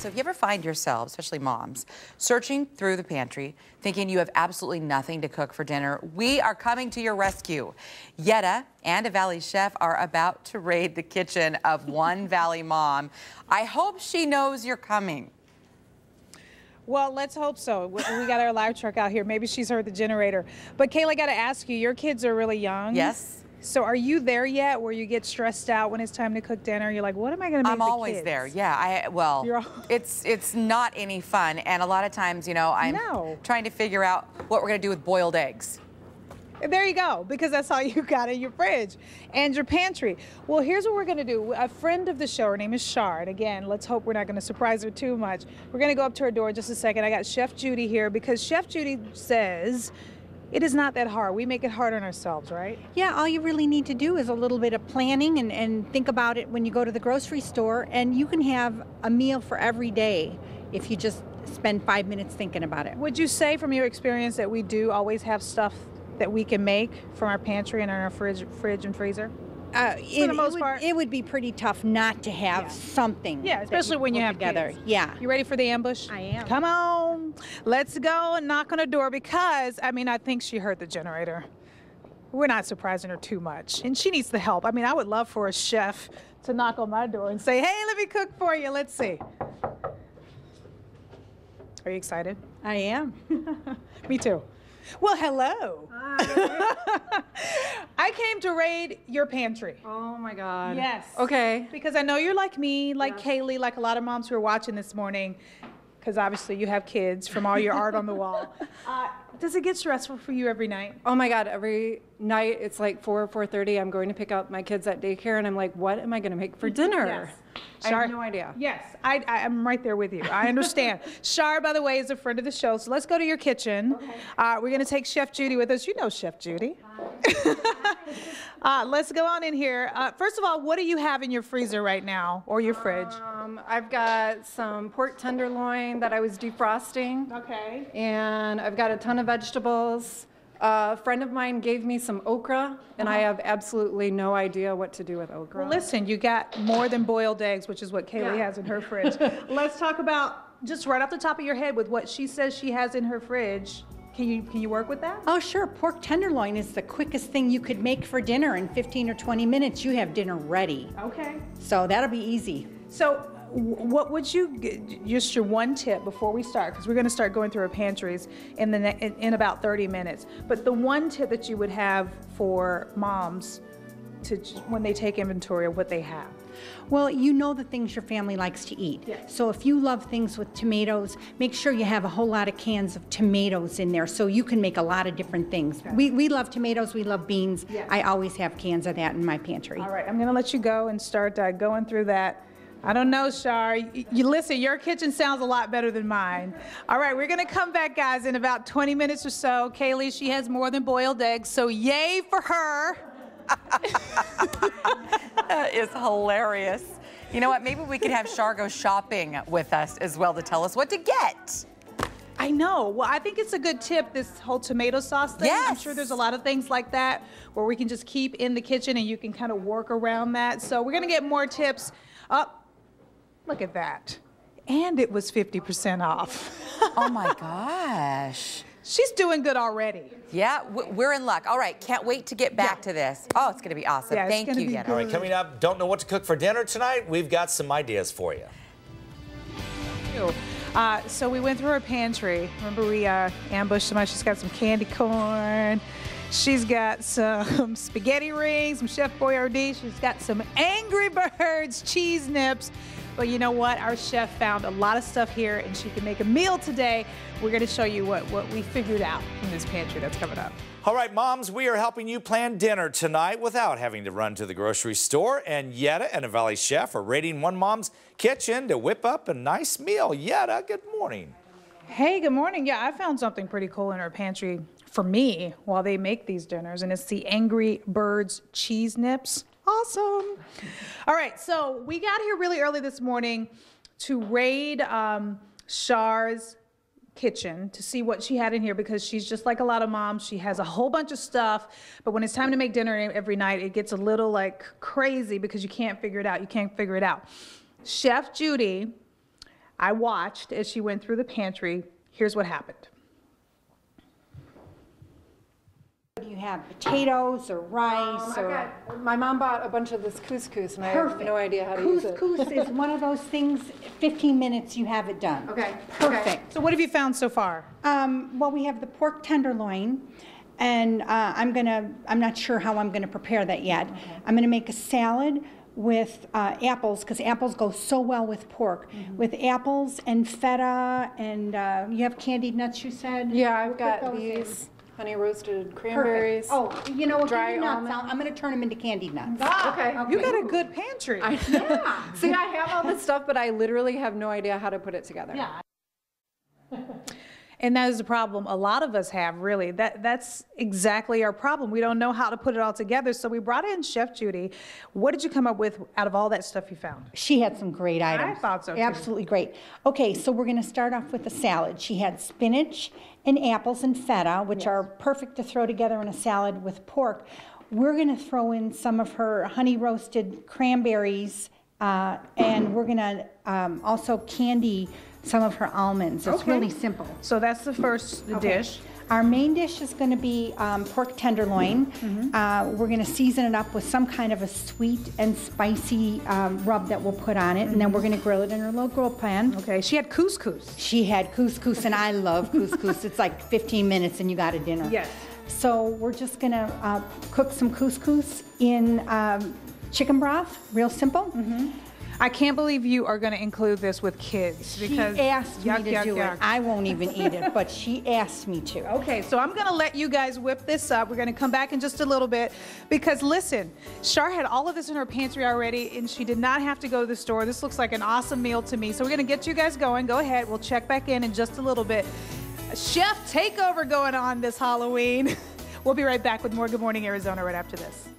so if you ever find yourself, especially moms, searching through the pantry, thinking you have absolutely nothing to cook for dinner, we are coming to your rescue. Yetta and a Valley chef are about to raid the kitchen of one Valley mom. I hope she knows you're coming. Well, let's hope so. We got our live truck out here. Maybe she's heard the generator. But Kayla, I got to ask you, your kids are really young. Yes. So are you there yet where you get stressed out when it's time to cook dinner? You're like, what am I going to make I'm always there. Yeah. Well, it's not any fun. And a lot of times, you know, I'm trying to figure out what we're going to do with boiled eggs. There you go, because that's all you got in your fridge and your pantry. Well, here's what we're going to do. A friend of the show, her name is Shar. And again, let's hope we're not going to surprise her too much. We're going to go up to her door in just a second. I got Chef Judy here because Chef Judy says it is not that hard. We make it hard on ourselves, right? Yeah, all you really need to do is a little bit of planning and think about it when you go to the grocery store, and you can have a meal for every day if you just spend 5 minutes thinking about it. Would you say from your experience that we do always have stuff that we can make from our pantry and in our fridge and freezer? For the most part? It would be pretty tough not to have something. Yeah, especially when you have together. kids. Yeah. You ready for the ambush? I am. Come on. Let's go and knock on the door because, I mean, I think she heard the generator. We're not surprising her too much. And she needs the help. I mean, I would love for a chef to knock on my door and say, hey, let me cook for you. Let's see. Are you excited? I am. Me too. Well, hello. Hi. I came to raid your pantry. Oh my God. Yes. Okay. Because I know you're like me, like Kaylee, like a lot of moms who are watching this morning, because obviously you have kids from all your art on the wall. Does it get stressful for you every night? Oh my God, every night it's like 4:30. I'm going to pick up my kids at daycare and I'm like, what am I going to make for dinner? Yes. I have no idea. Yes, I'm right there with you. I understand. Shar, by the way, is a friend of the show, so let's go to your kitchen. Okay. We're going to take Chef Judy with us. You know Chef Judy. Let's go on in here. First of all, what do you have in your freezer right now, or your fridge? I've got some pork tenderloin that I was defrosting. Okay. And I've got a ton of vegetables. A friend of mine gave me some okra, and I have absolutely no idea what to do with okra. Well, listen, you got more than boiled eggs, which is what Kaylee has in her fridge. Let's talk about, just right off the top of your head, with what she says she has in her fridge. Can you work with that? Oh, sure. Pork tenderloin is the quickest thing you could make for dinner. In 15 or 20 minutes, you have dinner ready. Okay. So that'll be easy. So what would you, just your one tip before we start, because we're going to start going through our pantries in about 30 minutes, but the one tip that you would have for moms to when they take inventory of what they have? Well, you know the things your family likes to eat. Yes. So if you love things with tomatoes, make sure you have a whole lot of cans of tomatoes in there so you can make a lot of different things. Okay. We love tomatoes, we love beans. Yes. I always have cans of that in my pantry. All right, I'm going to let you go and start going through that. I don't know, Shar. You listen, your kitchen sounds a lot better than mine. All right, we're going to come back, guys, in about 20 minutes or so. Kaylee, she has more than boiled eggs, so yay for her. That is hilarious. You know what? Maybe we could have Shar go shopping with us as well to tell us what to get. I know. Well, I think it's a good tip, this whole tomato sauce thing. Yes. I'm sure there's a lot of things like that where we can just keep in the kitchen and you can kind of work around that. So we're going to get more tips. Look at that. And it was 50% off. Oh my gosh. She's doing good already. Yeah, we're in luck. All right, can't wait to get back to this. Oh, it's going to be awesome. Yeah, Thank you, Yetta. All right, coming up, don't know what to cook for dinner tonight? We've got some ideas for you. So we went through her pantry. Remember we ambushed somebody. She's got some candy corn. She's got some spaghetti rings, some Chef Boyardee. She's got some Angry Birds cheese nips. But you know what? Our chef found a lot of stuff here, and she can make a meal today. We're going to show you what we figured out in this pantry that's coming up. All right, moms, we are helping you plan dinner tonight without having to run to the grocery store. And Yetta and a Valley chef are raiding one mom's kitchen to whip up a nice meal. Yetta, good morning. Hey, good morning. Yeah, I found something pretty cool in our pantry for me while they make these dinners, and it's the Angry Birds cheese nips. Awesome. All right, so we got here really early this morning to raid Shar's kitchen to see what she had in here, because she's just like a lot of moms. She has a whole bunch of stuff, but when it's time to make dinner every night, it gets a little like crazy because you can't figure it out. You can't figure it out. Chef Judy I watched as she went through the pantry. Here's what happened. Do you have potatoes or rice My mom bought a bunch of this couscous, and I have no idea how to use it. Couscous is one of those things, 15 minutes you have it done. Okay. Perfect. So what have you found so far? Well, we have the pork tenderloin, and I'm not sure how I'm gonna prepare that yet. Okay. I'm gonna make a salad with apples, because apples go so well with pork. With apples and feta, and you have candied nuts, you said? Yeah, I've got these honey roasted cranberries. Perfect. Oh, you know what? Dry nuts. I'm gonna turn them into candied nuts. Okay. You got a good pantry. Yeah. See, I have all this stuff, but I literally have no idea how to put it together. Yeah. And that is the problem a lot of us have, really. That's exactly our problem. We don't know how to put it all together. So we brought in Chef Judy. What did you come up with out of all that stuff you found? She had some great items. I thought so, too. Absolutely great. Okay, so we're going to start off with the salad. She had spinach and apples and feta, which are perfect to throw together in a salad with pork. We're going to throw in some of her honey roasted cranberries, and we're going to also candy some of her almonds. It's really simple. So that's the first dish. Our main dish is going to be pork tenderloin. We're going to season it up with some kind of a sweet and spicy rub that we'll put on it, and then we're going to grill it in her little grill pan. Okay, she had couscous. She had couscous, and I love couscous. It's like 15 minutes and you got a dinner. Yes. So we're just going to cook some couscous in chicken broth, real simple. I can't believe you are going to include this with kids, because she asked me to do it. I won't even eat it, but she asked me to. Okay, so I'm going to let you guys whip this up. We're going to come back in just a little bit, because listen, Char had all of this in her pantry already, and she did not have to go to the store. This looks like an awesome meal to me. So we're going to get you guys going. Go ahead. We'll check back in just a little bit. Chef Takeover going on this Halloween. We'll be right back with more Good Morning Arizona right after this.